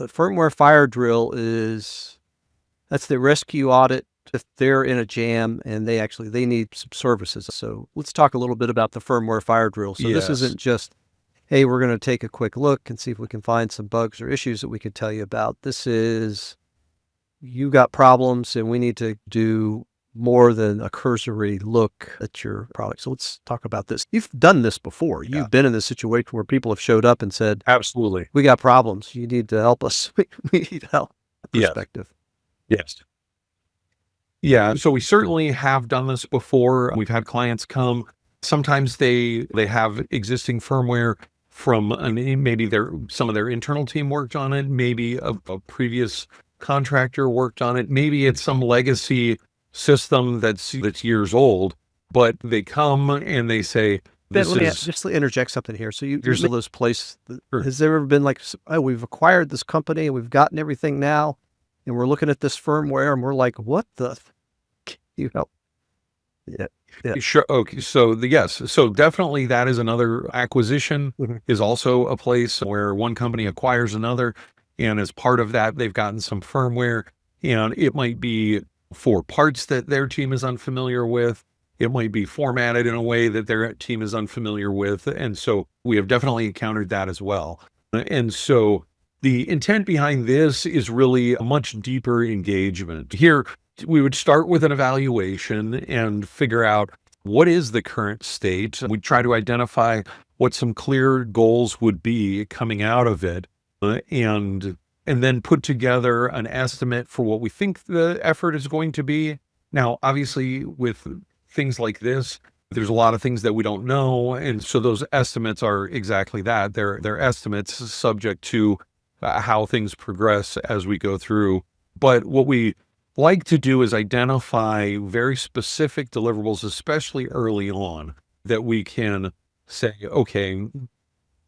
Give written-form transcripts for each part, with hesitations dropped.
The firmware fire drill that's the rescue audit if they're in a jam and they need some services. So let's talk a little bit about the firmware fire drill. So this Yes. isn't just, hey, we're going to take a quick look and see if we can find some bugs or issues that we can tell you about. This is, you got problems and we need to do more than a cursory look at your product. So let's talk about this. You've done this before. Yeah. You've been in this situation where people have showed up and said, Absolutely. we got problems. You need to help us. We need help. Yes. Perspective. Yes. Yeah. So we certainly have done this before. We've had clients come. Sometimes they have existing firmware from maybe some of their internal team worked on it. Maybe a previous contractor worked on it. Maybe it's some legacy system that's years old, but they come and they say, Let me just interject something here. So here's those places. Sure. Has there ever been like, oh, we've acquired this company and we've gotten everything now, and we're looking at this firmware and we're like, what the? Can you help? Yeah. Sure. Okay. So yes. So definitely that is another acquisition is also a place where one company acquires another. And as part of that, they've gotten some firmware, and it might be for parts that their team is unfamiliar with. It might be formatted in a way that their team is unfamiliar with. And so we have definitely encountered that as well. And so the intent behind this is really a much deeper engagement. Here, we would start with an evaluation and figure out what is the current state. We try to identify what some clear goals would be coming out of it, and then put together an estimate for what we think the effort is going to be. Now, obviously, with things like this, there's a lot of things that we don't know. And so those estimates are exactly that. They're estimates subject to how things progress as we go through. But what we like to do is identify very specific deliverables, especially early on, that we can say, okay,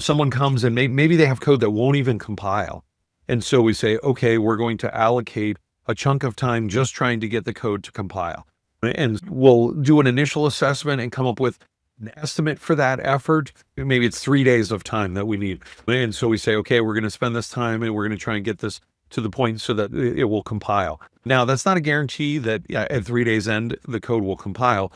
someone comes and maybe they have code that won't even compile. And so we say, okay, we're going to allocate a chunk of time just trying to get the code to compile. And we'll do an initial assessment and come up with an estimate for that effort. Maybe it's 3 days of time that we need. And so we say, okay, we're going to spend this time and we're going to try and get this to the point so that it will compile. Now, that's not a guarantee that at 3 days end, the code will compile.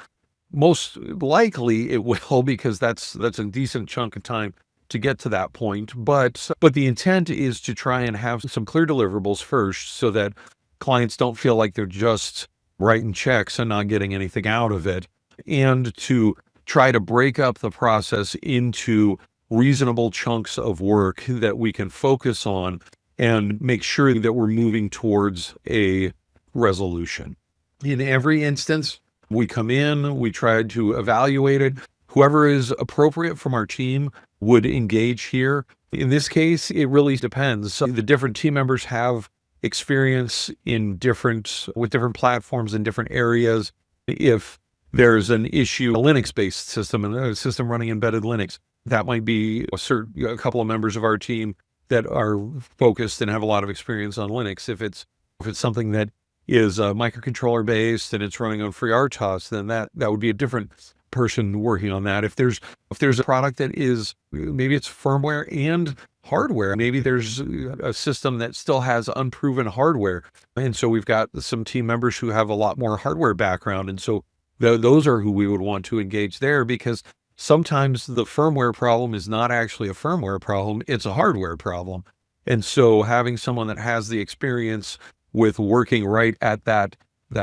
Most likely it will, because that's a decent chunk of time to get to that point. But the intent is to try and have some clear deliverables first so that clients don't feel like they're just writing checks and not getting anything out of it, and to try to break up the process into reasonable chunks of work that we can focus on and make sure that we're moving towards a resolution. In every instance, we come in, we try to evaluate it. Whoever is appropriate from our team would engage here. In this case, it really depends. So the different team members have experience with different platforms in different areas. If there's an issue, a Linux-based system and a system running embedded Linux, that might be a couple of members of our team that are focused and have a lot of experience on Linux. If it's something that is microcontroller based and it's running on FreeRTOS, then that would be a different person working on that. If there's a product that is, maybe it's firmware and hardware, maybe there's a system that still has unproven hardware. And so we've got some team members who have a lot more hardware background. And so those are who we would want to engage there, because sometimes the firmware problem is not actually a firmware problem, it's a hardware problem. And so having someone that has the experience with working right at that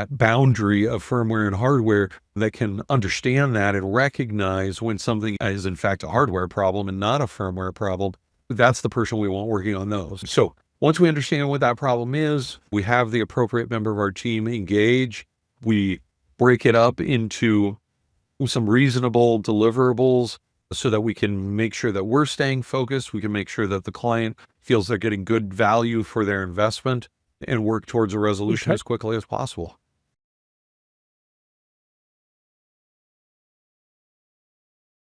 boundary of firmware and hardware, that can understand that and recognize when something is in fact a hardware problem and not a firmware problem, that's the person we want working on those. So once we understand what that problem is, we have the appropriate member of our team engage, we break it up into some reasonable deliverables so that we can make sure that we're staying focused. We can make sure that the client feels they're getting good value for their investment, and work towards a resolution as quickly as possible.